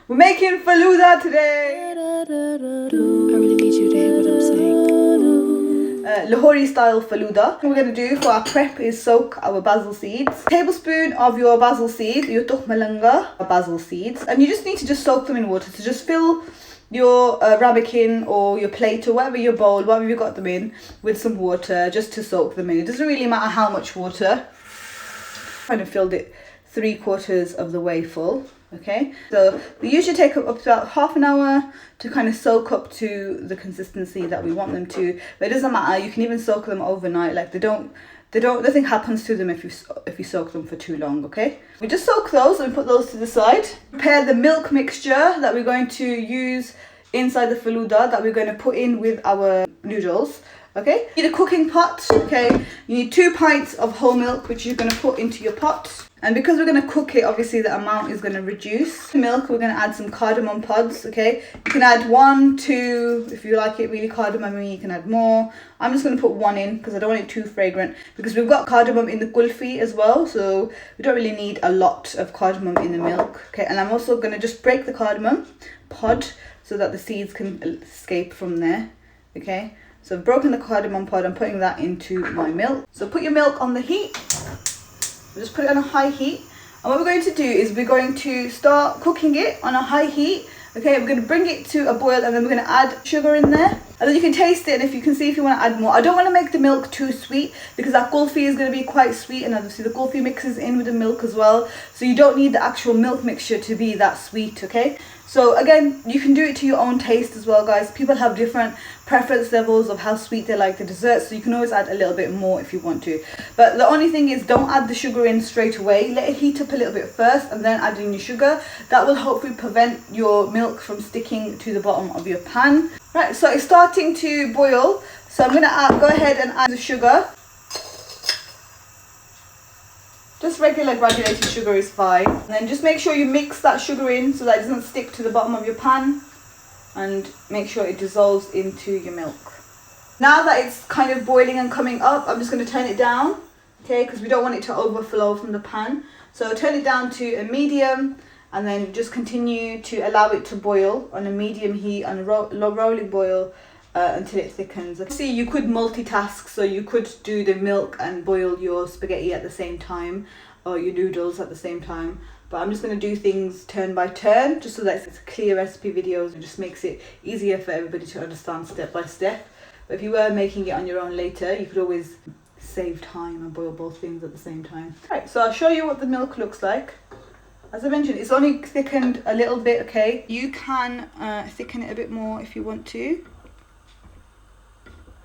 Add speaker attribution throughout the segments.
Speaker 1: We're making falooda today.
Speaker 2: I really need you to hear what I'm saying.
Speaker 1: Lahori style falooda. What we're going to do for our prep is soak our basil seeds. Tablespoon of your basil seeds, your tuhmalanga basil seeds, and you just need to just soak them in water. So just fill your ramekin or your plate or whatever your bowl, whatever you got them in, with some water just to soak them in. It doesn't really matter how much water. Kind of filled it 3/4 of the way full. Okay, so they usually take up to about half an hour to kind of soak up to the consistency that we want them to, but it doesn't matter. You can even soak them overnight. Like nothing happens to them if you soak them for too long. Okay, we just soak those and put those to the side. Prepare the milk mixture that we're going to use inside the falooda that we're going to put in with our noodles. Okay, you need a cooking pot. Okay, you need 2 pints of whole milk, which you're going to put into your pot. And because we're going to cook it, obviously the amount is going to reduce. The milk, we're going to add some cardamom pods. Okay, you can add 1, 2 if you like it really cardamom. You can add more. I'm just going to put 1 in because I don't want it too fragrant, because we've got cardamom in the kulfi as well, so we don't really need a lot of cardamom in the milk. Okay, and I'm also going to just break the cardamom pod so that the seeds can escape from there. Okay, so I've broken the cardamom pod. I'm putting that into my milk. So put your milk on the heat. Just put it on a high heat, and what we're going to do is we're going to start cooking it on a high heat. Okay, we're going to bring it to a boil, and then we're going to add sugar in there, and then you can taste it, and if you can see if you want to add more. I don't want to make the milk too sweet because our kulfi is going to be quite sweet, and obviously the kulfi mixes in with the milk as well, so you don't need the actual milk mixture to be that sweet. Okay, so again, you can do it to your own taste as well, guys. People have different preference levels of how sweet they like the dessert, so you can always add a little bit more if you want to. But the only thing is, don't add the sugar in straight away. Let it heat up a little bit first and then add in your sugar. That will hopefully prevent your milk from sticking to the bottom of your pan. Right, so it's starting to boil, so I'm going to go ahead and add the sugar. Just regular granulated sugar is fine. And then just make sure you mix that sugar in so that it doesn't stick to the bottom of your pan, and make sure it dissolves into your milk. Now that it's kind of boiling and coming up, I'm just going to turn it down, okay, because we don't want it to overflow from the pan. So turn it down to a medium, and then just continue to allow it to boil on a medium heat, on a rolling boil until it thickens. See, you could multitask, so you could do the milk and boil your spaghetti at the same time, or your noodles at the same time. But I'm just going to do things turn by turn, just so that it's a clear recipe videos. It just makes it easier for everybody to understand step by step. But if you were making it on your own later, you could always save time and boil both things at the same time. Right, so I'll show you what the milk looks like. As I mentioned, it's only thickened a little bit, okay? You can thicken it a bit more if you want to.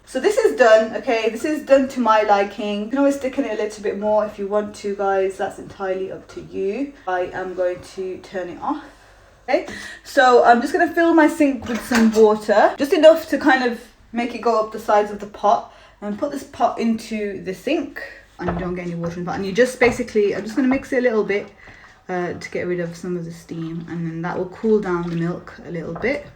Speaker 1: So this is done, okay? This is done to my liking. You can always thicken it a little bit more if you want to, guys. That's entirely up to you. I am going to turn it off. Okay, so I'm just going to fill my sink with some water, just enough to kind of make it go up the sides of the pot, and put this pot into the sink, and you don't get any water in the pot. And you just basically, I'm just going to mix it a little bit to get rid of some of the steam, and then that will cool down the milk a little bit.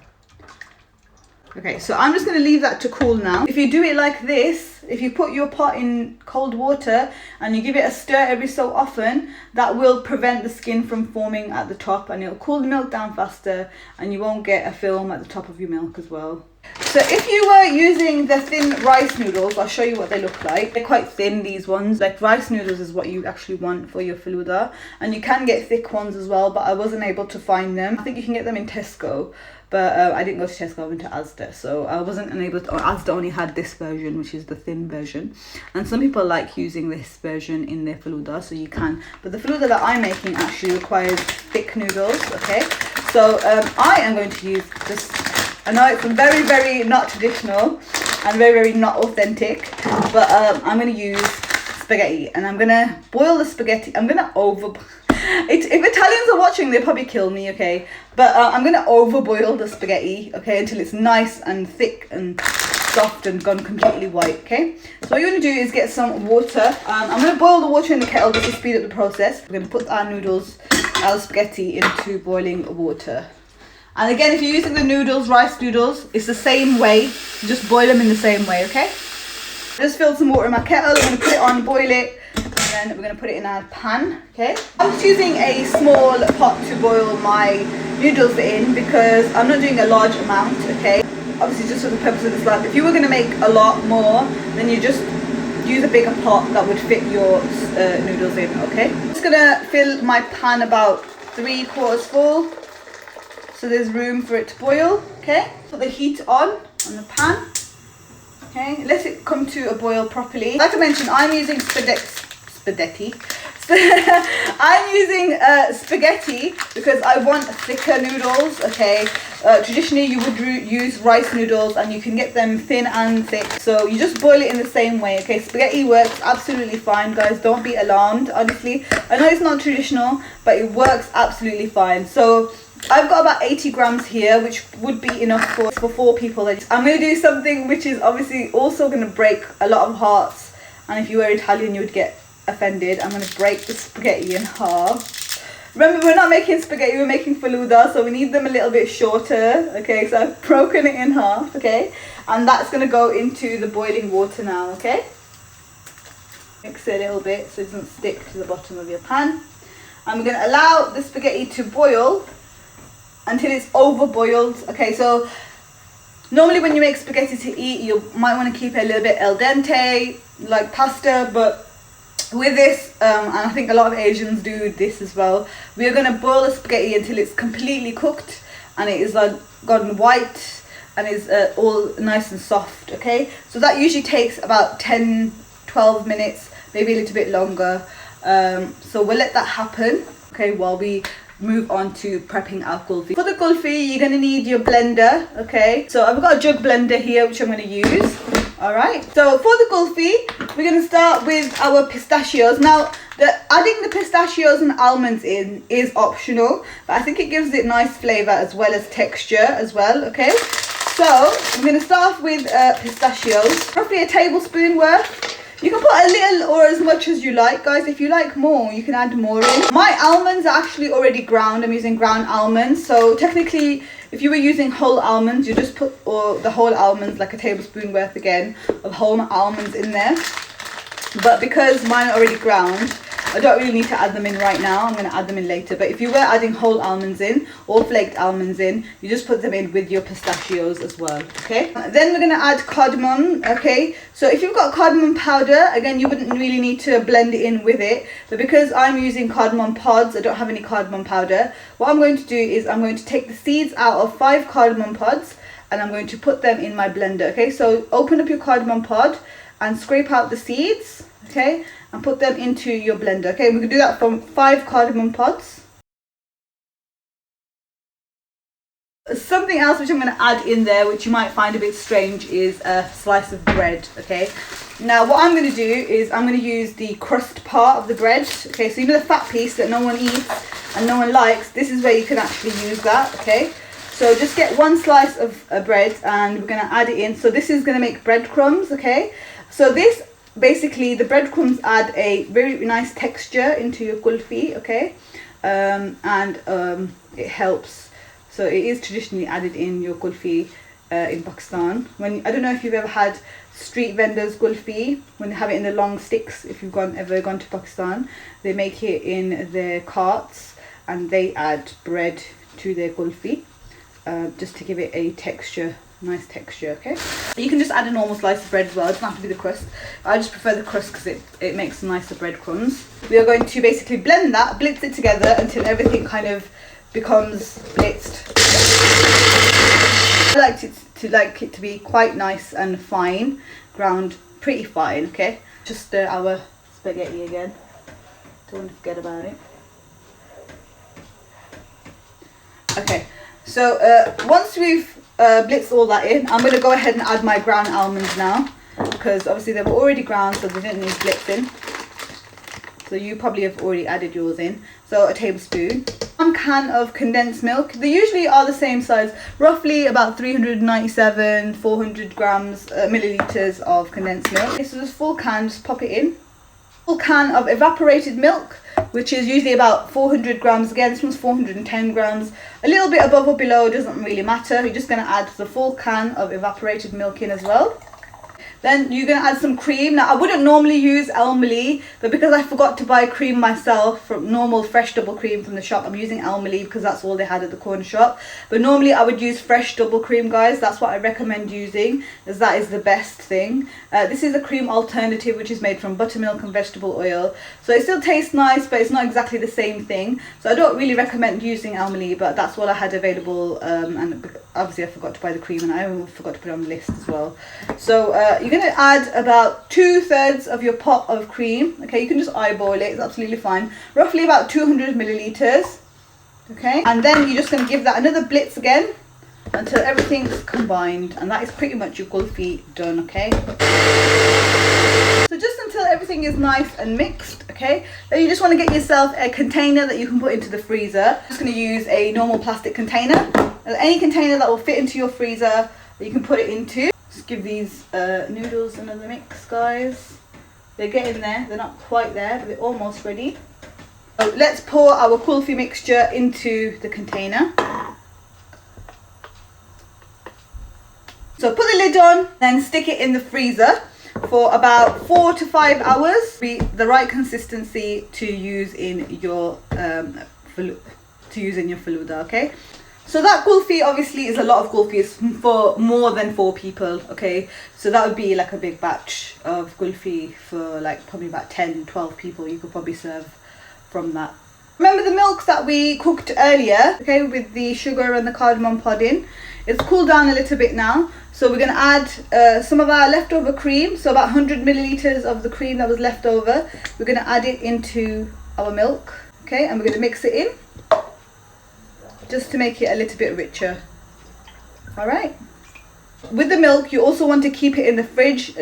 Speaker 1: Okay, so I'm just going to leave that to cool now. If you do it like this, if you put your pot in cold water and you give it a stir every so often, that will prevent the skin from forming at the top, and it'll cool the milk down faster, and you won't get a film at the top of your milk as well. So if you were using the thin rice noodles, I'll show you what they look like. They're quite thin, these ones. Like rice noodles is what you actually want for your falooda. And you can get thick ones as well, but I wasn't able to find them. I think you can get them in Tesco. But I didn't go to Tesco, I went to Asda, so I wasn't unable to, or Asda only had this version, which is the thin version. And some people like using this version in their falooda, so you can. But the falooda that I'm making actually requires thick noodles, okay? So I am going to use this. I know it's very, very not traditional and very, very not authentic, but I'm going to use spaghetti, and I'm going to boil the spaghetti. I'm going to if Italians are watching, they'll probably kill me, okay? But I'm going to overboil the spaghetti, okay, until it's nice and thick and soft and gone completely white, okay? So what you're going to do is get some water. I'm going to boil the water in the kettle just to speed up the process. We're going to put our noodles, our spaghetti into boiling water. And again, if you're using the noodles, rice noodles, it's the same way. You just boil them in the same way, okay? I just filled some water in my kettle. I'm going to put it on, boil it. And then we're going to put it in our pan, okay? I'm just using a small pot to boil my noodles in because I'm not doing a large amount, okay? Obviously just for the purpose of this life. If you were going to make a lot more, then you just use a bigger pot that would fit your noodles in, okay? I'm just going to fill my pan about 3/4 full, so there's room for it to boil, okay? Put the heat on the pan, okay? Let it come to a boil properly. Like I mentioned, I'm using spaghetti. I'm using spaghetti because I want thicker noodles, okay? Traditionally you would use rice noodles and you can get them thin and thick, so you just boil it in the same way, okay? Spaghetti works absolutely fine, guys. Don't be alarmed, honestly. I know it's not traditional, but it works absolutely fine. So I've got about 80 grams here, which would be enough for 4 people. I'm going to do something which is obviously also going to break a lot of hearts, and if you were Italian you would get offended. I'm going to break the spaghetti in half. Remember, we're not making spaghetti, we're making falooda, so we need them a little bit shorter, okay? So I've broken it in half, okay? And that's going to go into the boiling water now, okay? Mix it a little bit so it doesn't stick to the bottom of your pan. And we're going to allow the spaghetti to boil until it's over boiled, okay? So normally when you make spaghetti to eat, you might want to keep it a little bit al dente, like pasta, but with this, and I think a lot of Asians do this as well, we are going to boil the spaghetti until it's completely cooked and it is like gone white and is all nice and soft, okay? So that usually takes about 10-12 minutes, maybe a little bit longer. So we'll let that happen, okay, while we move on to prepping our kulfi. For the kulfi, you're going to need your blender, okay? So I've got a jug blender here which I'm going to use. Alright, so for the kulfi, we're going to start with our pistachios. Now, adding the pistachios and almonds in is optional, but I think it gives it nice flavour as well as texture as well, okay? So, I'm going to start off with pistachios, roughly a tablespoon worth. You can put a little or as much as you like, guys. If you like more, you can add more in. My almonds are actually already ground. I'm using ground almonds. So technically, if you were using whole almonds, you just put the whole almonds, like a tablespoon worth again, of whole almonds in there. But because mine are already ground, I don't really need to add them in right now. I'm going to add them in later. But if you were adding whole almonds in or flaked almonds in, you just put them in with your pistachios as well, okay? Then we're going to add cardamom, okay? So if you've got cardamom powder, again, you wouldn't really need to blend it in with it. But because I'm using cardamom pods, I don't have any cardamom powder, what I'm going to do is I'm going to take the seeds out of 5 cardamom pods and I'm going to put them in my blender, okay? So open up your cardamom pod and scrape out the seeds, okay? And put them into your blender, okay? We can do that from 5 cardamom pods. Something else which I'm going to add in there, which you might find a bit strange, is a slice of bread, okay? Now what I'm going to do is I'm going to use the crust part of the bread, okay? So you know the fat piece that no one eats and no one likes, this is where you can actually use that, okay? So just get 1 slice of bread and we're going to add it in. So this is going to make breadcrumbs, okay? So this, basically the breadcrumbs add a very nice texture into your kulfi, okay? It helps. So it is traditionally added in your kulfi in Pakistan. I don't know if you've ever had street vendors kulfi, when they have it in the long sticks. If you've ever gone to Pakistan, they make it in their carts and they add bread to their kulfi just to give it a texture, nice texture, okay? You can just add a normal slice of bread as well, it doesn't have to be the crust. I just prefer the crust because it makes nicer breadcrumbs. We are going to basically blend that, blitz it together until everything kind of becomes blitzed. I like it to be quite nice and fine, ground pretty fine, okay? Just stir our spaghetti again, don't want to forget about it. Okay, so once we've blitz all that in, I'm going to go ahead and add my ground almonds now, because obviously they've already ground, so they didn't need blitzing. So you probably have already added yours in. So a tablespoon. 1 can of condensed milk. They usually are the same size, roughly about 397, 400 grams, milliliters of condensed milk. Okay, so this full can, just pop it in. Full can of evaporated milk, which is usually about 400 grams. Again, this one's 410 grams. A little bit above or below, doesn't really matter. You're just going to add the full can of evaporated milk in as well. Then you're going to add some cream. Now I wouldn't normally use Almonds, but because I forgot to buy cream myself from normal fresh double cream from the shop, I'm using Almonds because that's all they had at the corner shop. But normally I would use fresh double cream, guys. That's what I recommend using, as that is the best thing. This is a cream alternative which is made from buttermilk and vegetable oil. So it still tastes nice, but it's not exactly the same thing. So I don't really recommend using Almonds, but that's all I had available. And obviously I forgot to buy the cream, and I forgot to put it on the list as well. So you're going to add about 2/3 of your pot of cream. Okay, you can just eyeball it, it's absolutely fine. Roughly about 200 milliliters. Okay, and then you're just going to give that another blitz again until everything's combined, and that is pretty much your kulfi done. Okay, so just until everything is nice and mixed. Okay, then you just want to get yourself a container that you can put into the freezer. I'm just going to use a normal plastic container, any container that will fit into your freezer that you can put it into. Just give these noodles another mix, guys. They're getting there, they're not quite there, but they're almost ready. So let's pour our kulfi mixture into the container. So put the lid on, then stick it in the freezer for about 4 to 5 hours. Be the right consistency to use in your falooda. Okay. So that kulfi obviously is a lot of kulfi. It's for more than 4 people. Okay. So that would be like a big batch of kulfi for like probably about 10-12 people. You could probably serve from that. Remember the milk that we cooked earlier, okay, with the sugar and the cardamom pod in? It's cooled down a little bit now, so we're going to add some of our leftover cream. So about 100 milliliters of the cream that was left over, we're going to add it into our milk, okay, and we're going to mix it in just to make it a little bit richer. All right, with the milk you also want to keep it in the fridge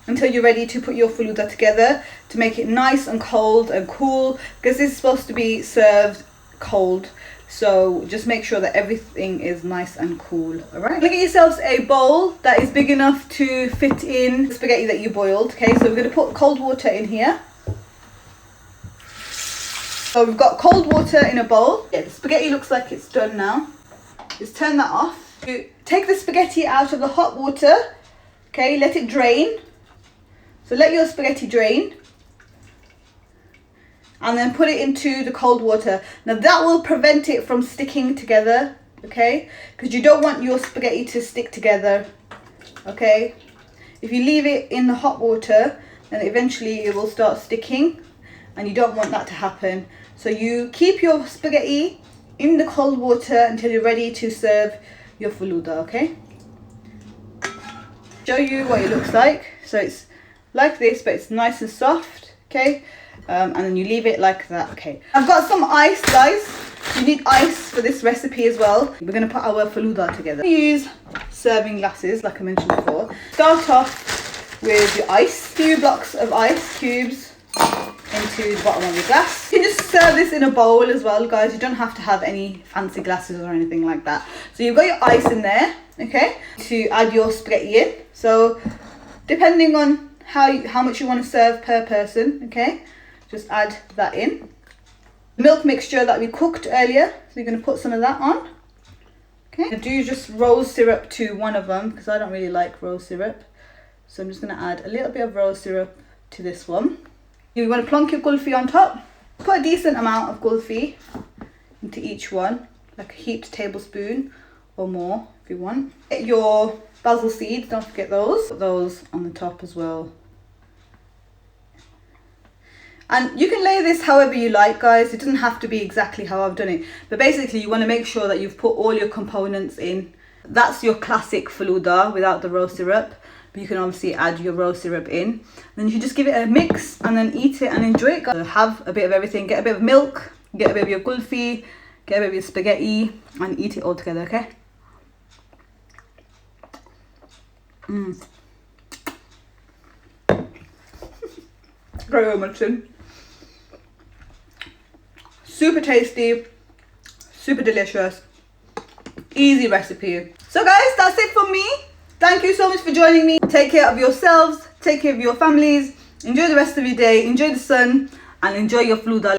Speaker 1: until you're ready to put your falooda together, to make it nice and cold and cool, because this is supposed to be served cold. So just make sure that everything is nice and cool. All right, look at yourselves a bowl that is big enough to fit in the spaghetti that you boiled. Okay, so we're going to put cold water in here. So we've got cold water in a bowl. Yeah, the spaghetti looks like it's done now. Just turn that off. You take the spaghetti out of the hot water. Okay, let it drain. So let your spaghetti drain, and then put it into the cold water. Now that will prevent it from sticking together, okay? Because you don't want your spaghetti to stick together, okay? If you leave it in the hot water, then eventually it will start sticking, and you don't want that to happen. So you keep your spaghetti in the cold water until you're ready to serve your falooda, okay? Show you what it looks like. So it's like this, but it's nice and soft, okay? And then you leave it like that. Okay, I've got some ice, guys. You need ice for this recipe as well. We're going to put our falooda together. Use serving glasses like I mentioned before. Start off with your ice, 2 blocks of ice cubes into the bottom of your glass. You can just serve this in a bowl as well, guys. You don't have to have any fancy glasses or anything like that. So you've got your ice in there, okay, to add your spaghetti in. So depending on how much you want to serve per person, okay, just add that in. The milk mixture that we cooked earlier, so you're going to put some of that on. Okay, I do just rose syrup to one of them because I don't really like rose syrup, so I'm just going to add a little bit of rose syrup to this one. You want to plonk your kulfi on top. Put a decent amount of kulfi into each one, like a heaped tablespoon or more if you want. Get your basil seeds, don't forget those. Put those on the top as well. And you can lay this however you like, guys. It doesn't have to be exactly how I've done it. But basically, you want to make sure that you've put all your components in. That's your classic falooda without the rose syrup. But you can obviously add your rose syrup in. Then you just give it a mix and then eat it and enjoy it. Have a bit of everything. Get a bit of milk, get a bit of your kulfi, get a bit of your spaghetti, and eat it all together, okay? Very much in. Super tasty, super delicious, easy recipe. So guys, that's it for me. Thank you so much for joining me. Take care of yourselves, take care of your families, enjoy the rest of your day, enjoy the sun, and enjoy your falooda.